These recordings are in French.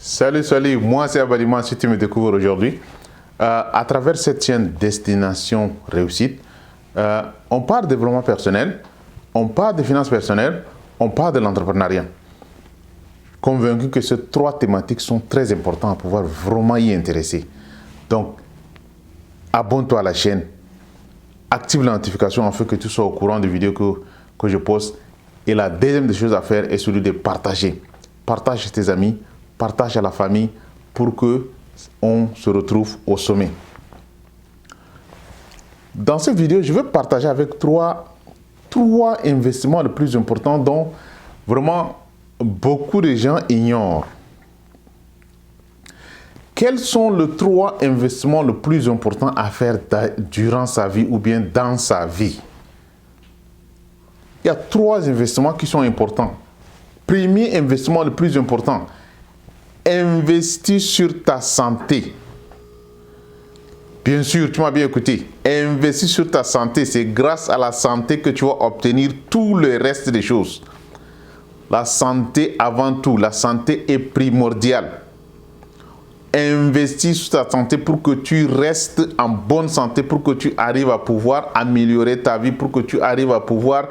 Salut, moi c'est Abadima, si tu me découvres aujourd'hui. À travers cette chaîne Destination Réussite, on parle de développement personnel, on parle de finances personnelles, on parle de l'entrepreneuriat. Convaincu que ces trois thématiques sont très importantes à pouvoir vraiment y intéresser. Donc, abonne-toi à la chaîne, active la notification afin que tu sois au courant des vidéos que je poste. Et la deuxième des choses à faire est celui de partager. Partage à tes amis, partage à la famille pour que on se retrouve au sommet. Dans cette vidéo, je vais partager avec trois investissements les plus importants dont vraiment beaucoup de gens ignorent. Quels sont les trois investissements les plus importants à faire durant sa vie ou bien dans sa vie? Il y a trois investissements qui sont importants. Premier investissement le plus important, investir sur ta santé. Bien sûr, tu m'as bien écouté. Investir sur ta santé, c'est grâce à la santé que tu vas obtenir tout le reste des choses. La santé avant tout, la santé est primordiale. Investis sur ta santé pour que tu restes en bonne santé, pour que tu arrives à pouvoir améliorer ta vie, pour que tu arrives à pouvoir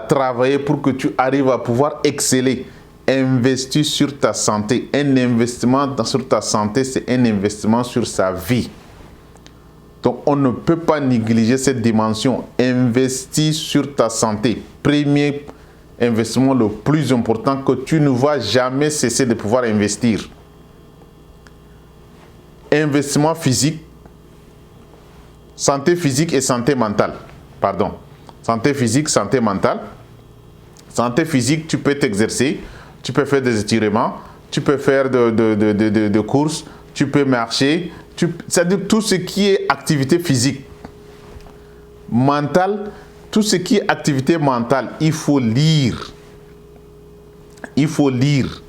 travailler, pour que tu arrives à pouvoir exceller. Investis sur ta santé. Un investissement sur ta santé, c'est un investissement sur sa vie. Donc, on ne peut pas négliger cette dimension. Investis sur ta santé. Premier investissement le plus important que tu ne vas jamais cesser de pouvoir investir. Investissement physique, santé physique et santé mentale. Pardon. Santé physique, santé mentale. Santé physique, tu peux t'exercer, tu peux faire des étirements, tu peux faire de courses, tu peux marcher, c'est-à-dire tout ce qui est activité physique. Mentale, tout ce qui est activité mentale, il faut lire. Il faut lire.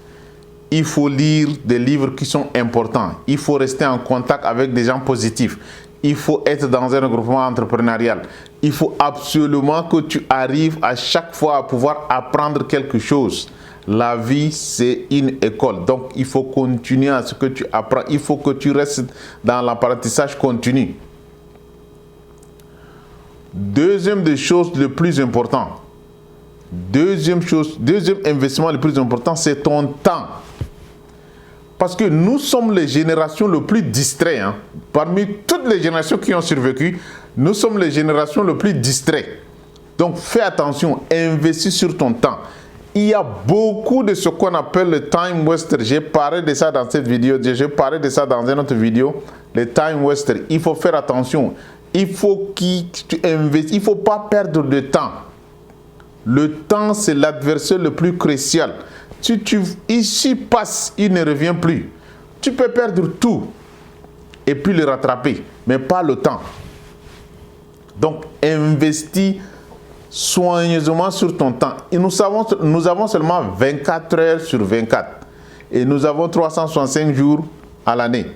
Il faut lire des livres qui sont importants. Il faut rester en contact avec des gens positifs. Il faut être dans un regroupement entrepreneurial. Il faut absolument que tu arrives à chaque fois à pouvoir apprendre quelque chose. La vie, c'est une école. Donc, il faut continuer à ce que tu apprends. Il faut que tu restes dans l'apprentissage continu. Deuxième des choses les plus importantes. Deuxième investissement le plus important, c'est ton temps. Parce que nous sommes les générations les plus distraites. Parmi toutes les générations qui ont survécu, nous sommes les générations les plus distraites. Donc fais attention, investis sur ton temps. Il y a beaucoup de ce qu'on appelle le time waster. J'ai parlé de ça dans cette vidéo, j'ai parlé de ça dans une autre vidéo. Le time waster, il faut faire attention. Il faut que tu investisses, il ne faut pas perdre de temps. Le temps, c'est l'adversaire le plus crucial. Si tu ici passe, il ne revient plus. Tu peux perdre tout et puis le rattraper, mais pas le temps. Donc, investis soigneusement sur ton temps. Et nous avons seulement 24 heures sur 24. Et nous avons 365 jours à l'année.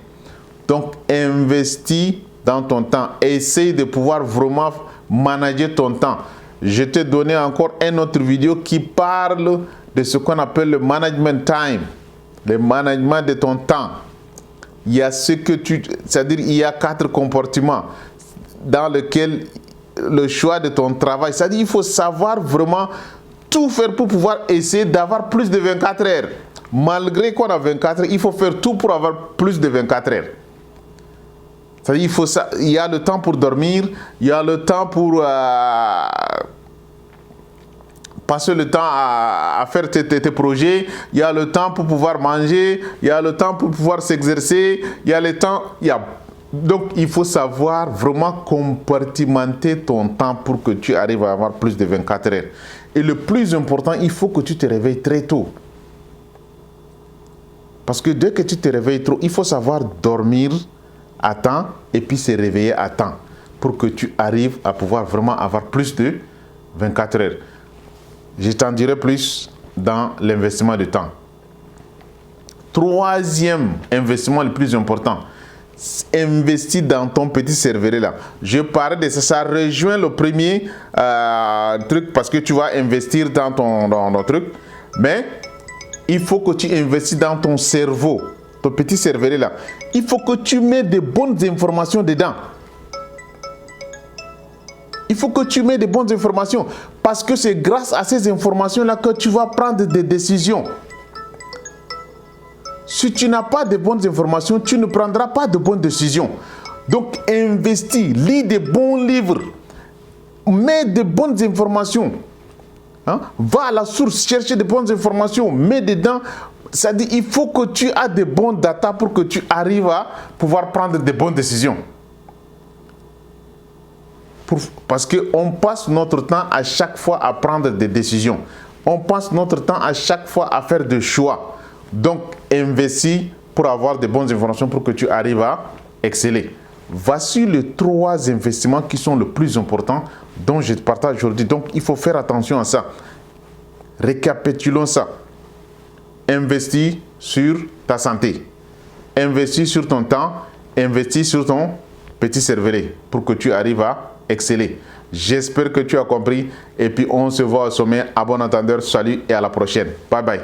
Donc, investis dans ton temps. Essaye de pouvoir vraiment manager ton temps. Je t'ai donné encore une autre vidéo qui parle de ce qu'on appelle le management time, le management de ton temps. Il y a c'est-à-dire il y a 4 comportements dans lesquels le choix de ton travail, c'est-à-dire il faut savoir vraiment tout faire pour pouvoir essayer d'avoir plus de 24 heures. Malgré qu'on a 24 heures, il faut faire tout pour avoir plus de 24 heures. C'est-à-dire il y a le temps pour dormir, il y a le temps pour passer le temps à faire tes projets, il y a le temps pour pouvoir manger, il y a le temps pour pouvoir s'exercer, il y a le temps, donc il faut savoir vraiment compartimenter ton temps pour que tu arrives à avoir plus de 24 heures. Et le plus important, il faut que tu te réveilles très tôt. Parce que dès que tu te réveilles trop, il faut savoir dormir à temps et puis se réveiller à temps pour que tu arrives à pouvoir vraiment avoir plus de 24 heures. Je t'en dirai plus dans l'investissement de temps. Troisième investissement le plus important, investis dans ton petit serveur là. Je parlais de ça, ça rejoint le premier truc parce que tu vas investir dans ton truc. Mais il faut que tu investisses dans ton cerveau, ton petit cervelet là. Il faut que tu mets de bonnes informations dedans. Il faut que tu mets de bonnes informations parce que c'est grâce à ces informations-là que tu vas prendre des décisions. Si tu n'as pas de bonnes informations, tu ne prendras pas de bonnes décisions. Donc, investis, lis de bons livres, mets de bonnes informations. Hein? Va à la source, chercher de bonnes informations, mets dedans. C'est-à-dire il faut que tu aies de bons data pour que tu arrives à pouvoir prendre de bonnes décisions. Parce qu'on passe notre temps à chaque fois à prendre des décisions. On passe notre temps à chaque fois à faire des choix. Donc, investis pour avoir de bonnes informations pour que tu arrives à exceller. Voici les 3 investissements qui sont les plus importants dont je te partage aujourd'hui. Donc, il faut faire attention à ça. Récapitulons ça. Investis sur ta santé. Investis sur ton temps. Investis sur ton petit cervelet pour que tu arrives à exceller. J'espère que tu as compris. Et puis, on se voit au sommet. À bon entendeur. Salut et à la prochaine. Bye bye.